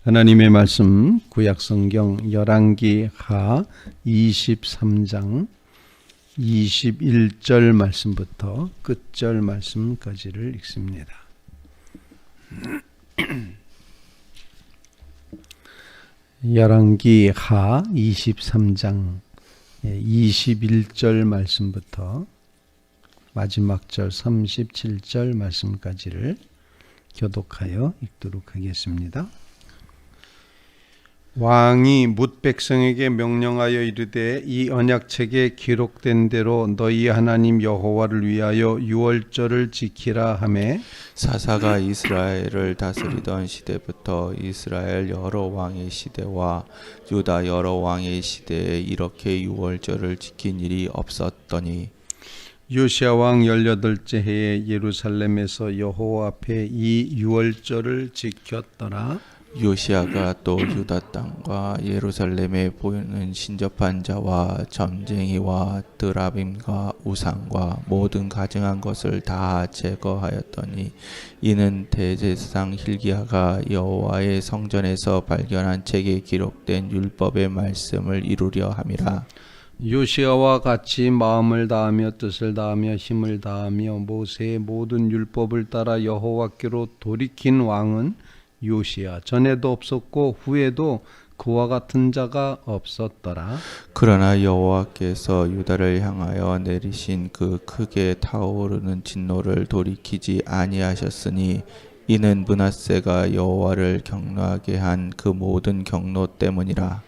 하나님의 말씀 구약성경 열왕기 하 23장 21절 말씀부터 끝절 말씀까지를 읽습니다. 열왕기 하 23장 21절 말씀부터 마지막 절 37절 말씀까지를 교독하여 읽도록 하겠습니다. 왕이 뭇 백성에게 명령하여 이르되 이 언약책에 기록된 대로 너희 하나님 여호와를 위하여 유월절을 지키라 하매 사사가 이스라엘을 다스리던 시대부터 이스라엘 여러 왕의 시대와 유다 여러 왕의 시대에 이렇게 유월절을 지킨 일이 없었더니 요시야 왕 18째 해에 예루살렘에서 여호와 앞에 이 유월절을 지켰더라. 요시야가 또 유다 땅과 예루살렘에 보이는 신접한 자와 점쟁이와 드라빔과 우상과 모든 가증한 것을 다 제거하였더니 이는 대제사장 hil기야가 여호와의 성전에서 발견한 책에 기록된 율법의 말씀을 이루려 함이라. 요시야와 같이 마음을 다하며 뜻을 다하며 힘을 다하며 모세의 모든 율법을 따라 여호와께로 돌이킨 왕은 요시야 전에도 없었고 후에도 그와 같은 자가 없었더라. 그러나 여호와께서 유다를 향하여 내리신 그 크게 타오르는 진노를 돌이키지 아니하셨으니 이는 므낫세가 여호와를 경노하게 한 그 모든 경노 때문이라.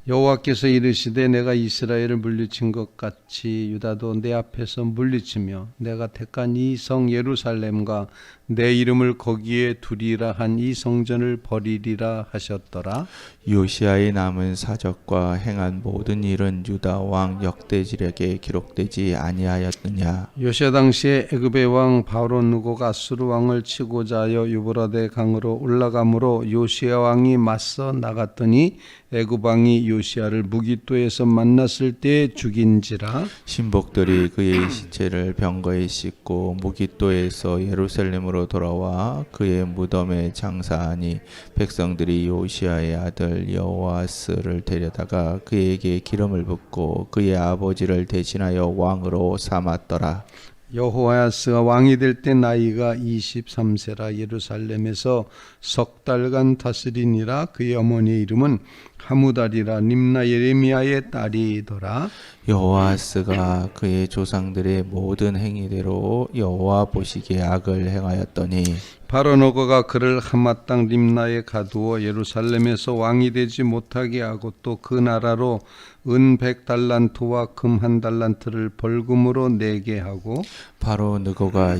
여호와께서 이르시되 내가 이스라엘을 물리친 것 같이 유다도 내 앞에서 물리치며 내가 택한 이 성 예루살렘과 내 이름을 거기에 두리라 한 이 성전을 버리리라 하셨더라. 요시야의 남은 사적과 행한 모든 일은 유다 왕 역대지력에 기록되지 아니하였느냐. 요시야 당시에 애굽의 왕 바론 느고가 아수르 왕을 치고자 하여 유브라데 강으로 올라가므로 요시야 왕이 맞서 나갔더니 애굽 왕이 요시야를 무깃도에서 만났을 때 죽인지라. 신복들이 그의 시체를 병거에 싣고 무깃도에서 예루살렘으로 돌아와 그의 무덤에 장사하니 백성들이 요시야의 아들 여호아스를 데려다가 그에게 기름을 붓고 그의 아버지를 대신하여 왕으로 삼았더라. 여호아스가 왕이 될 때 나이가 23세라 예루살렘에서 석 달간 다스리니라. 그의 어머니의 이름은 하무달이라 림나 예레미야의 딸이더라. 여호아스가 그의 조상들의 모든 행위대로 여호와 보시기에 악을 행하였더니 바로 느고가 그를 하맛 땅 림나에 가두어 예루살렘에서 왕이 되지 못하게 하고 또 그 나라로 은 100달란트와 금 1달란트를 벌금으로 내게 하고 바로 느고가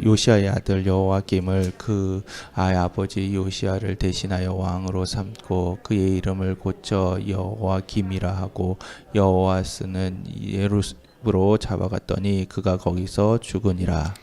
요시야의 아들 여호와김을 그 아버지 요시야를 대신하여 왕으로 삼고 그의 이름을 고쳐 여호와김이라 하고 여호아스는 예루살렘으로 잡아갔더니 그가 거기서 죽으니라.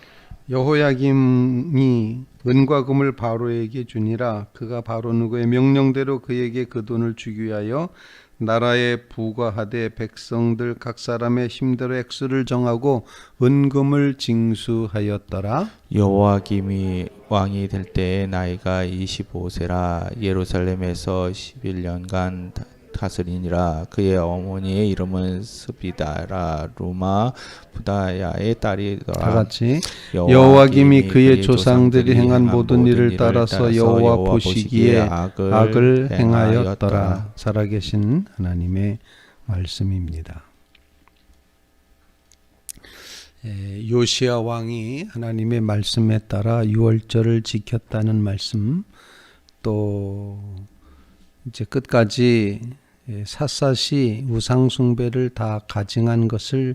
여호야김이 은과 금을 바로에게 주니라. 그가 바로 느고의 명령대로 그에게 그 돈을 주기 위하여 나라에 부과하되 백성들 각 사람의 힘대로 액수를 정하고 은금을 징수하였더라. 여호와김이 왕이 될 때에 나이가 25세라 예루살렘에서 11년간 다스리니라. 그의 어머니의 이름은 스비다라 루마 부다야의 딸이더라. 다같이 여호와김이 그의 조상들이 행한 모든 일을 따라서 여호와 보시기에 악을 행하였더라. 살아계신 하나님의 말씀입니다. 요시야 왕이 하나님의 말씀에 따라 유월절을 지켰다는 말씀, 또 이제 끝까지 샅샅이 우상 숭배를 다 가증한 것을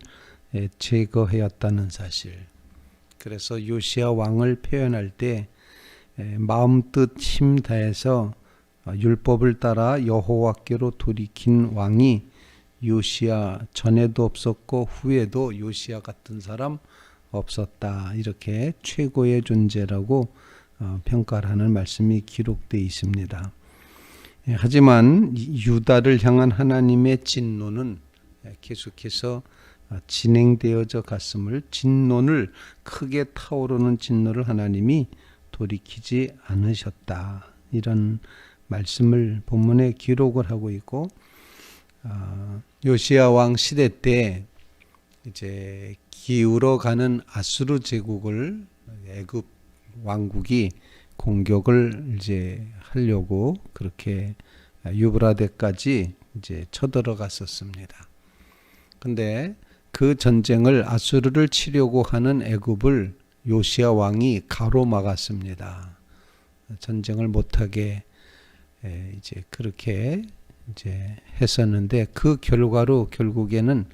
제거하였다는 사실. 그래서 요시야 왕을 표현할 때 마음뜻 힘 다해서 율법을 따라 여호와께로 돌이킨 왕이 요시야 전에도 없었고 후에도 요시야 같은 사람 없었다. 이렇게 최고의 존재라고 평가를 하는 말씀이 기록되어 있습니다. 하지만 유다를 향한 하나님의 진노는 계속해서 진행되어져 갔음을, 진노를 크게 타오르는 진노를 하나님이 돌이키지 않으셨다. 이런 말씀을 본문에 기록을 하고 있고, 요시야 왕 시대 때 이제 기울어 가는 아수르 제국을 애굽 왕국이 공격을 이제 하려고 그렇게 유브라데까지 이제 쳐들어갔었습니다. 근데 그 전쟁을 아수르를 치려고 하는 애굽을 요시야 왕이 가로막았습니다. 전쟁을 못하게 이제 그렇게 이제 했었는데, 그 결과로 결국에는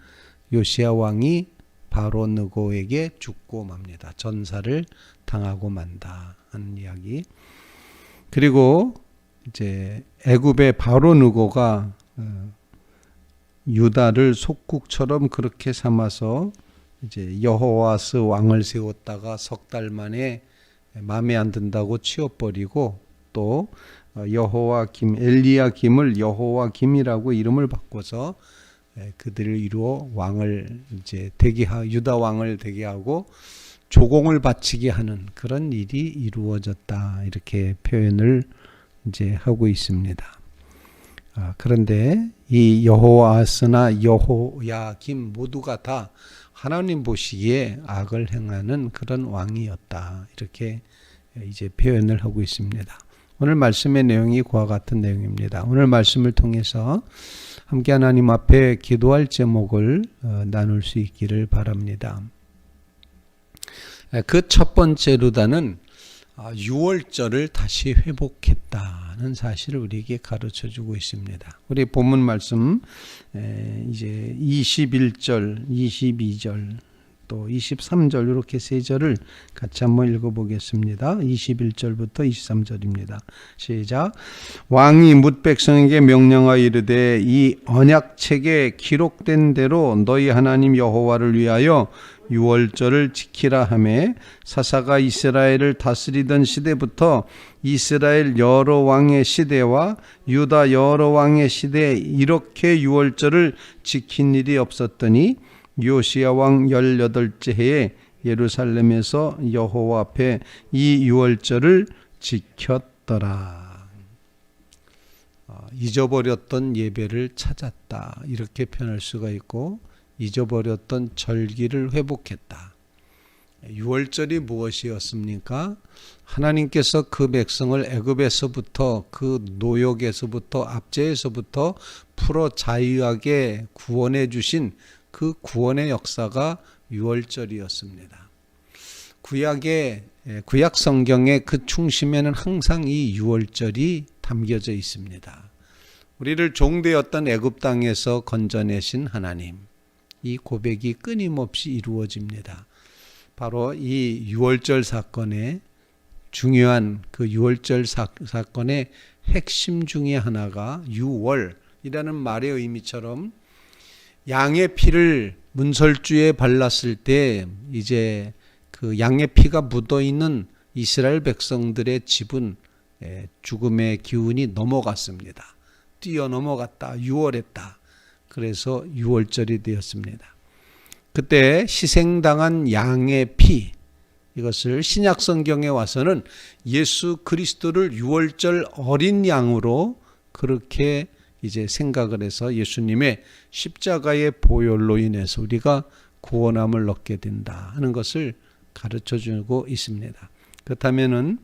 요시야 왕이 바로 느고에게 죽고 맙니다. 전사를 당하고 만다 하는 이야기. 그리고 이제 애굽의 바로 느고가 유다를 속국처럼 그렇게 삼아서 이제 여호와스 왕을 세웠다가 석 달 만에 마음에 안 든다고 치워버리고, 또 여호와김 엘리야김을 여호와김이라고 이름을 바꿔서 그들을 이루어 왕을 이제 유다 왕을 되게 하고 조공을 바치게 하는 그런 일이 이루어졌다, 이렇게 표현을 이제 하고 있습니다. 그런데 이 여호아스나 여호야김 모두가 다 하나님 보시기에 악을 행하는 그런 왕이었다, 이렇게 이제 표현을 하고 있습니다. 오늘 말씀의 내용이 그와 같은 내용입니다. 오늘 말씀을 통해서 함께 하나님 앞에 기도할 제목을 나눌 수 있기를 바랍니다. 그 첫 번째 루다는 유월절을 다시 회복했다는 사실을 우리에게 가르쳐주고 있습니다. 우리 본문 말씀 이제 21절, 22절, 또 23절 이렇게 세 절을 같이 한번 읽어보겠습니다. 21절부터 23절입니다. 시작. 왕이 뭇 백성에게 명령하여 이르되 이 언약책에 기록된 대로 너희 하나님 여호와를 위하여 유월절을 지키라 하매, 사사가 이스라엘을 다스리던 시대부터 이스라엘 여러 왕의 시대와 유다 여러 왕의 시대에 이렇게 유월절을 지킨 일이 없었더니 요시야 왕 18째 해에 예루살렘에서 여호와 앞에 이 유월절을 지켰더라. 잊어버렸던 예배를 찾았다, 이렇게 표현할 수가 있고, 잊어버렸던 절기를 회복했다. 유월절이 무엇이었습니까? 하나님께서 그 백성을 애굽에서부터, 그 노역에서부터, 압제에서부터 풀어 자유하게 구원해 주신 그 구원의 역사가 유월절이었습니다. 구약 성경의 그 중심에는 항상 이 유월절이 담겨져 있습니다. 우리를 종되었던 애굽 땅에서 건져내신 하나님, 이 고백이 끊임없이 이루어집니다. 바로 이 유월절 사건의 중요한 그 유월절 사건의 핵심 중에 하나가 유월이라는 말의 의미처럼, 양의 피를 문설주에 발랐을 때 이제 그 양의 피가 묻어 있는 이스라엘 백성들의 집은 죽음의 기운이 넘어갔습니다. 뛰어넘어갔다, 유월했다. 그래서 유월절이 되었습니다. 그때 희생당한 양의 피, 이것을 신약 성경에 와서는 예수 그리스도를 유월절 어린 양으로 그렇게 이제 생각을 해서 예수님의 십자가의 보혈로 인해서 우리가 구원함을 얻게 된다 하는 것을 가르쳐주고 있습니다. 그렇다면은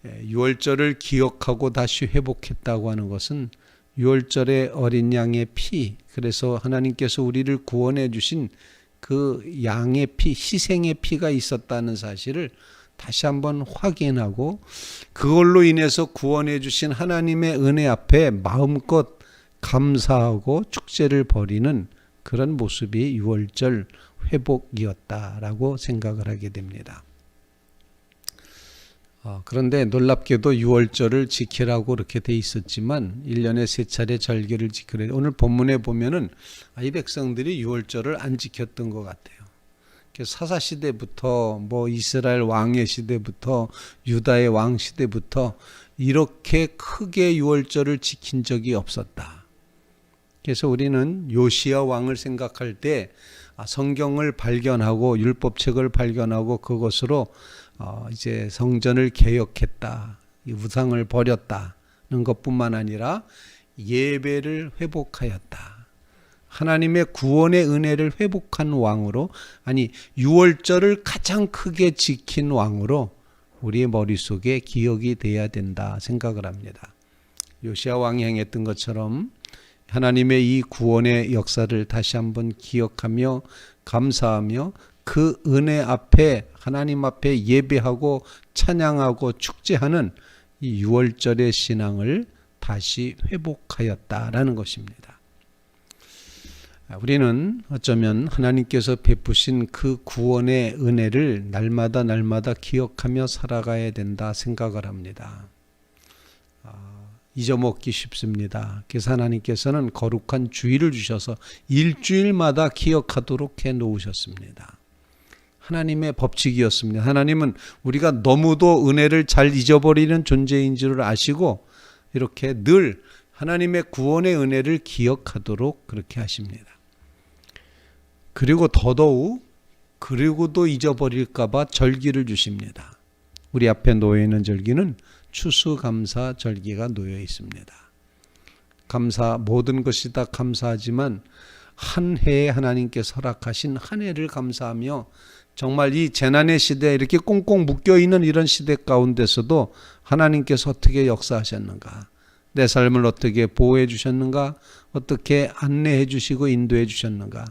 유월절을 기억하고 다시 회복했다고 하는 것은 유월절의 어린 양의 피, 그래서 하나님께서 우리를 구원해 주신 그 양의 피, 희생의 피가 있었다는 사실을 다시 한번 확인하고, 그걸로 인해서 구원해 주신 하나님의 은혜 앞에 마음껏 감사하고 축제를 벌이는 그런 모습이 유월절 회복이었다라고 생각을 하게 됩니다. 그런데 놀랍게도 유월절을 지키라고 그렇게 돼 있었지만 1년에 3차례 절기를 지키래. 오늘 본문에 보면은 이 백성들이 유월절을 안 지켰던 것 같아요. 사사 시대부터 뭐 이스라엘 왕의 시대부터 유다의 왕 시대부터 이렇게 크게 유월절을 지킨 적이 없었다. 그래서 우리는 요시야 왕을 생각할 때 성경을 발견하고 율법책을 발견하고 그것으로 이제 성전을 개혁했다. 이 우상을 버렸다는 것뿐만 아니라 예배를 회복하였다. 하나님의 구원의 은혜를 회복한 왕으로, 아니 유월절을 가장 크게 지킨 왕으로 우리의 머릿속에 기억이 돼야 된다 생각을 합니다. 요시야 왕이 행했던 것처럼 하나님의 이 구원의 역사를 다시 한번 기억하며 감사하며 그 은혜 앞에, 하나님 앞에 예배하고 찬양하고 축제하는 이 유월절의 신앙을 다시 회복하였다라는 것입니다. 우리는 어쩌면 하나님께서 베푸신 그 구원의 은혜를 날마다 기억하며 살아가야 된다 생각을 합니다. 잊어먹기 쉽습니다. 그래서 하나님께서는 거룩한 주일을 주셔서 일주일마다 기억하도록 해놓으셨습니다. 하나님의 법칙이었습니다. 하나님은 우리가 너무도 은혜를 잘 잊어버리는 존재인 줄 아시고 이렇게 늘 하나님의 구원의 은혜를 기억하도록 그렇게 하십니다. 그리고 더더욱 그리고도 잊어버릴까 봐 절기를 주십니다. 우리 앞에 놓여 있는 절기는 추수감사 절기가 놓여 있습니다. 모든 것이 다 감사하지만 한 해에 하나님께서 허락하신 한 해를 감사하며 정말 이 재난의 시대에 이렇게 꽁꽁 묶여있는 이런 시대 가운데서도 하나님께서 어떻게 역사하셨는가, 내 삶을 어떻게 보호해 주셨는가, 어떻게 안내해 주시고 인도해 주셨는가,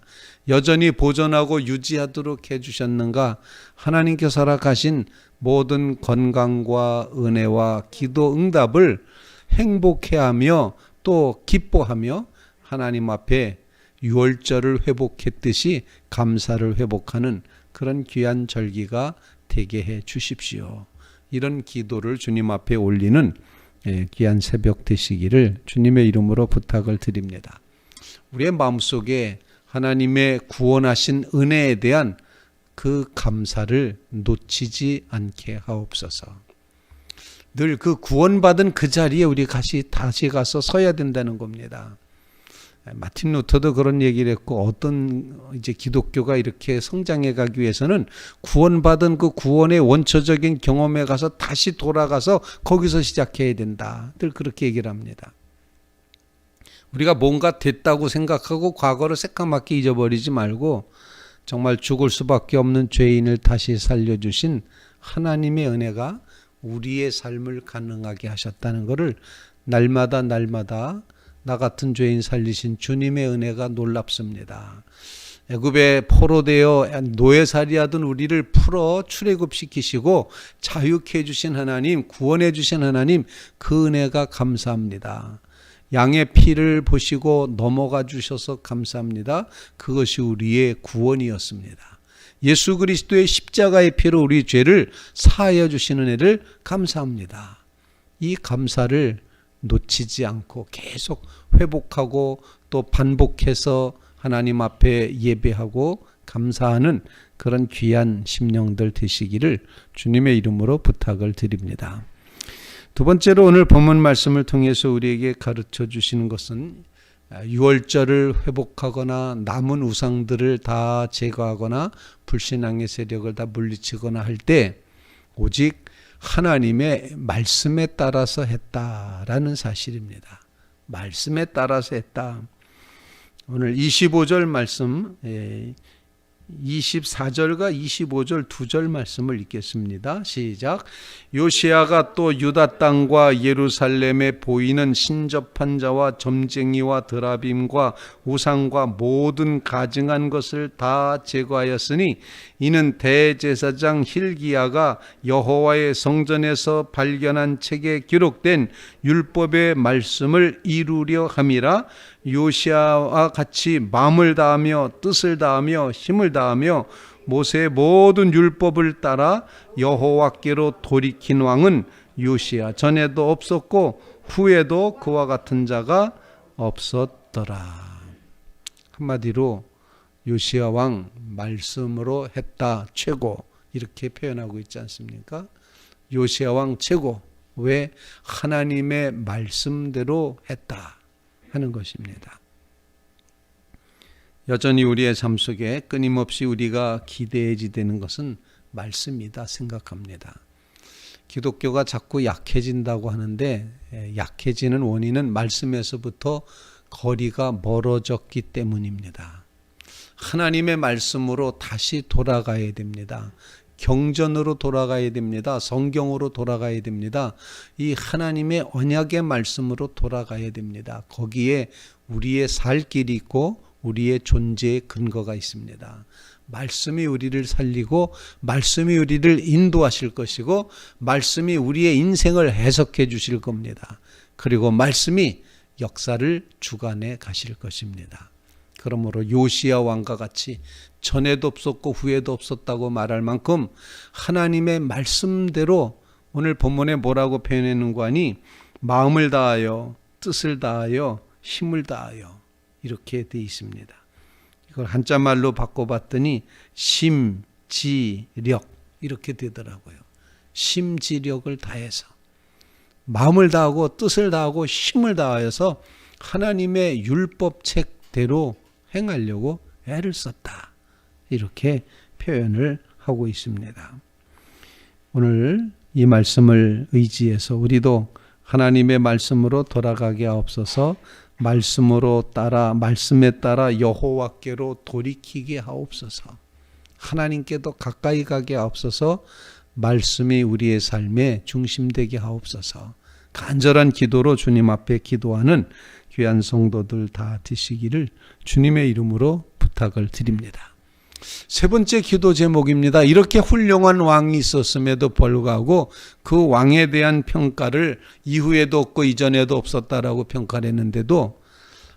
여전히 보존하고 유지하도록 해 주셨는가, 하나님께서 허락하신 모든 건강과 은혜와 기도 응답을 행복해하며 또 기뻐하며 하나님 앞에 유월절을 회복했듯이 감사를 회복하는 그런 귀한 절기가 되게 해 주십시오. 이런 기도를 주님 앞에 올리는 귀한 새벽 되시기를 주님의 이름으로 부탁을 드립니다. 우리의 마음속에 하나님의 구원하신 은혜에 대한 그 감사를 놓치지 않게 하옵소서. 늘 그 구원받은 그 자리에 우리 다시 가서 서야 된다는 겁니다. 마틴 루터도 그런 얘기를 했고, 어떤 이제 기독교가 이렇게 성장해 가기 위해서는 구원받은 그 구원의 원초적인 경험에 가서 다시 돌아가서 거기서 시작해야 된다. 늘 그렇게 얘기를 합니다. 우리가 뭔가 됐다고 생각하고 과거를 새까맣게 잊어버리지 말고 정말 죽을 수밖에 없는 죄인을 다시 살려주신 하나님의 은혜가 우리의 삶을 가능하게 하셨다는 것을 날마다 나 같은 죄인 살리신 주님의 은혜가 놀랍습니다. 애굽에 포로되어 노예살이하던 우리를 풀어 출애굽시키시고 자유케 해주신 하나님, 구원해 주신 하나님, 그 은혜가 감사합니다. 양의 피를 보시고 넘어가 주셔서 감사합니다. 그것이 우리의 구원이었습니다. 예수 그리스도의 십자가의 피로 우리 죄를 사하여 주시는 은혜를 감사합니다. 이 감사를 놓치지 않고 계속 회복하고 또 반복해서 하나님 앞에 예배하고 감사하는 그런 귀한 심령들 되시기를 주님의 이름으로 부탁을 드립니다. 두 번째로 오늘 본문 말씀을 통해서 우리에게 가르쳐 주시는 것은 유월절을 회복하거나 남은 우상들을 다 제거하거나 불신앙의 세력을 다 물리치거나 할 때 오직 하나님의 말씀에 따라서 했다라는 사실입니다. 말씀에 따라서 했다. 오늘 25절 말씀, 24절과 25절 두 절 말씀을 읽겠습니다. 시작. 요시야가 또 유다 땅과 예루살렘에 보이는 신접한 자와 점쟁이와 드라빔과 우상과 모든 가증한 것을 다 제거하였으니 이는 대제사장 hil기야가 여호와의 성전에서 발견한 책에 기록된 율법의 말씀을 이루려 함이라. 요시야와 같이 마음을 다하며 뜻을 다하며 힘을 다하며 모세의 모든 율법을 따라 여호와께로 돌이킨 왕은 요시야 전에도 없었고 후에도 그와 같은 자가 없었더라. 한마디로 요시야 왕 말씀으로 했다 최고, 이렇게 표현하고 있지 않습니까? 요시야 왕 최고. 왜? 하나님의 말씀대로 했다 하는 것입니다. 여전히 우리의 삶 속에 끊임없이 우리가 기대해야 되는 것은 말씀이다 생각합니다. 기독교가 자꾸 약해진다고 하는데 약해지는 원인은 말씀에서부터 거리가 멀어졌기 때문입니다. 하나님의 말씀으로 다시 돌아가야 됩니다. 경전으로 돌아가야 됩니다. 성경으로 돌아가야 됩니다. 이 하나님의 언약의 말씀으로 돌아가야 됩니다. 거기에 우리의 살 길이 있고 우리의 존재의 근거가 있습니다. 말씀이 우리를 살리고 말씀이 우리를 인도하실 것이고 말씀이 우리의 인생을 해석해 주실 겁니다. 그리고 말씀이 역사를 주관해 가실 것입니다. 그러므로 요시야 왕과 같이 전에도 없었고 후에도 없었다고 말할 만큼 하나님의 말씀대로 오늘 본문에 뭐라고 표현했는가 하니 마음을 다하여 뜻을 다하여 힘을 다하여 이렇게 되어 있습니다. 이걸 한자말로 바꿔봤더니 심지력 이렇게 되더라고요. 심지력을 다해서 마음을 다하고 뜻을 다하고 힘을 다하여서 하나님의 율법책대로 행하려고 애를 썼다. 이렇게 표현을 하고 있습니다. 오늘 이 말씀을 의지해서 우리도 하나님의 말씀으로 돌아가게 하옵소서. 말씀에 따라 여호와께로 돌이키게 하옵소서. 하나님께도 가까이 가게 하옵소서. 말씀이 우리의 삶에 중심되게 하옵소서. 간절한 기도로 주님 앞에 기도하는 귀한 성도들 다 되시기를 주님의 이름으로 부탁을 드립니다. 세 번째 기도 제목입니다. 이렇게 훌륭한 왕이 있었음에도 불구하고 그 왕에 대한 평가를 이후에도 없고 이전에도 없었다라고 평가를 했는데도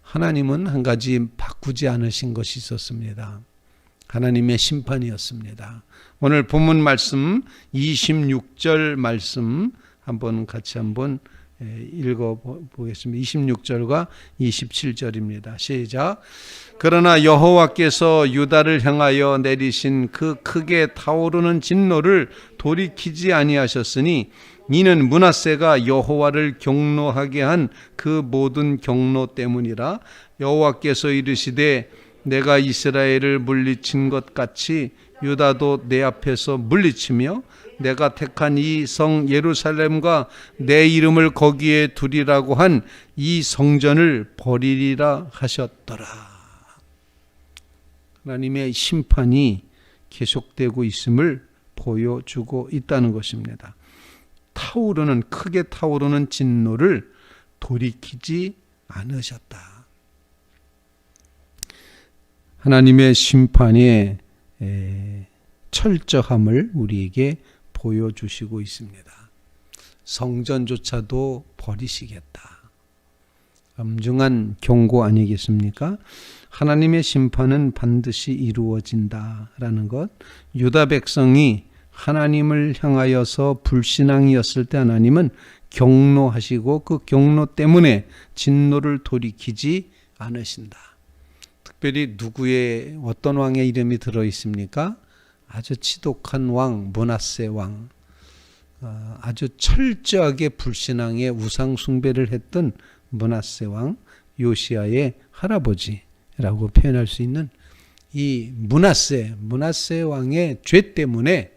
하나님은 한 가지 바꾸지 않으신 것이 있었습니다. 하나님의 심판이었습니다. 오늘 본문 말씀 26절 말씀 같이 한번 읽어보겠습니다. 26절과 27절입니다. 시작. 그러나 여호와께서 유다를 향하여 내리신 그 크게 타오르는 진노를 돌이키지 아니하셨으니 이는 므낫세가 여호와를 경노하게 한 그 모든 경노 때문이라. 여호와께서 이르시되 내가 이스라엘을 물리친 것 같이 유다도 내 앞에서 물리치며 내가 택한 이 성 예루살렘과 내 이름을 거기에 두리라고 한 이 성전을 버리리라 하셨더라. 하나님의 심판이 계속되고 있음을 보여주고 있다는 것입니다. 크게 타오르는 진노를 돌이키지 않으셨다. 하나님의 심판의 철저함을 우리에게 보여주시고 있습니다. 성전조차도 버리시겠다. 엄중한 경고 아니겠습니까? 하나님의 심판은 반드시 이루어진다라는 것. 유다 백성이 하나님을 향하여서 불신앙이었을 때 하나님은 경노하시고 그 경노 때문에 진노를 돌이키지 않으신다. 특별히 누구의 어떤 왕의 이름이 들어 있습니까? 아주 지독한 왕 므낫세 왕, 아주 철저하게 불신앙의 우상 숭배를 했던 므낫세 왕 요시야의 할아버지라고 표현할 수 있는 이 므낫세 왕의 죄 때문에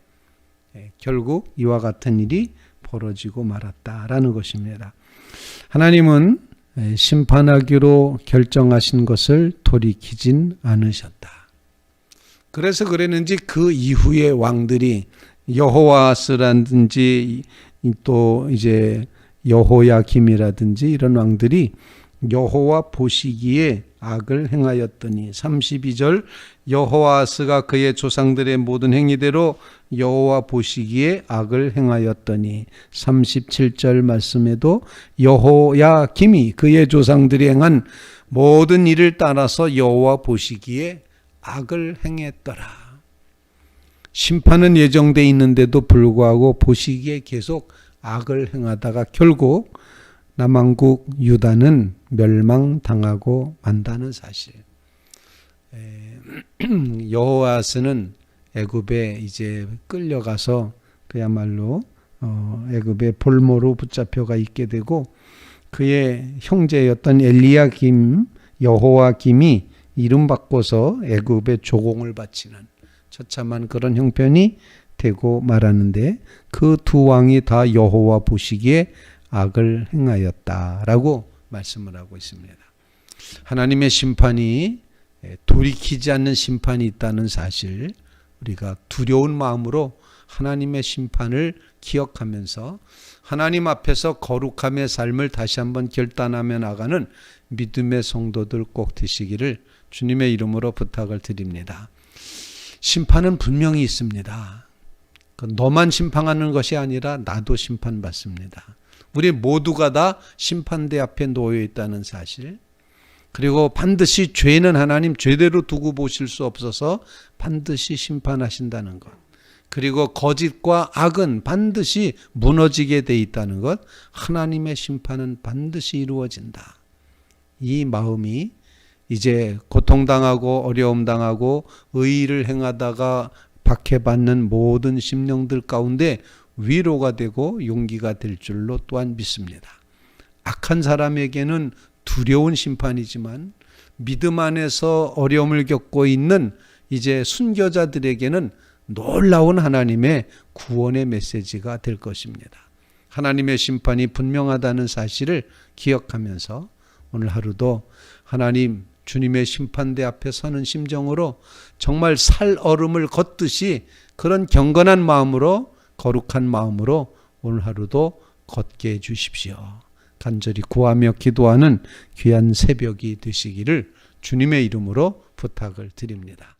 결국 이와 같은 일이 벌어지고 말았다라는 것입니다. 하나님은 심판하기로 결정하신 것을 돌이키진 않으셨다. 그래서 그랬는지 그 이후의 왕들이 여호와스라든지 또 이제 여호야김이라든지 이런 왕들이 여호와 보시기에 악을 행하였더니 32절 여호아스가 그의 조상들의 모든 행위대로 여호와 보시기에 악을 행하였더니 37절 말씀에도 여호야김이 그의 조상들이 행한 모든 일을 따라서 여호와 보시기에 악을 행했더라. 심판은 예정되어 있는데도 불구하고 보시기에 계속 악을 행하다가 결국 남왕국 유다는 멸망당하고 만다는 사실. 여호아스는 애굽에 이제 끌려가서 그야말로 애굽의 볼모로 붙잡혀가 있게 되고 그의 형제였던 엘리야김, 여호와김이 이름 바꿔서 애굽의 조공을 바치는 처참한 그런 형편이 되고 말하는데 그 두 왕이 다 여호와 보시기에 악을 행하였다라고 말씀을 하고 있습니다. 하나님의 심판이 돌이키지 않는 심판이 있다는 사실, 우리가 두려운 마음으로 하나님의 심판을 기억하면서 하나님 앞에서 거룩함의 삶을 다시 한번 결단하며 나가는 믿음의 성도들 꼭 되시기를 주님의 이름으로 부탁을 드립니다. 심판은 분명히 있습니다. 너만 심판하는 것이 아니라 나도 심판받습니다. 우리 모두가 다 심판대 앞에 놓여 있다는 사실, 그리고 반드시 죄는 하나님 죄대로 두고 보실 수 없어서 반드시 심판하신다는 것, 그리고 거짓과 악은 반드시 무너지게 돼 있다는 것, 하나님의 심판은 반드시 이루어진다. 이 마음이 이제 고통당하고 어려움당하고 의의를 행하다가 박해받는 모든 심령들 가운데 위로가 되고 용기가 될 줄로 또한 믿습니다. 악한 사람에게는 두려운 심판이지만 믿음 안에서 어려움을 겪고 있는 이제 순교자들에게는 놀라운 하나님의 구원의 메시지가 될 것입니다. 하나님의 심판이 분명하다는 사실을 기억하면서 오늘 하루도 하나님 주님의 심판대 앞에 서는 심정으로 정말 살얼음을 걷듯이 그런 경건한 마음으로, 거룩한 마음으로 오늘 하루도 걷게 해주십시오. 간절히 구하며 기도하는 귀한 새벽이 되시기를 주님의 이름으로 부탁을 드립니다.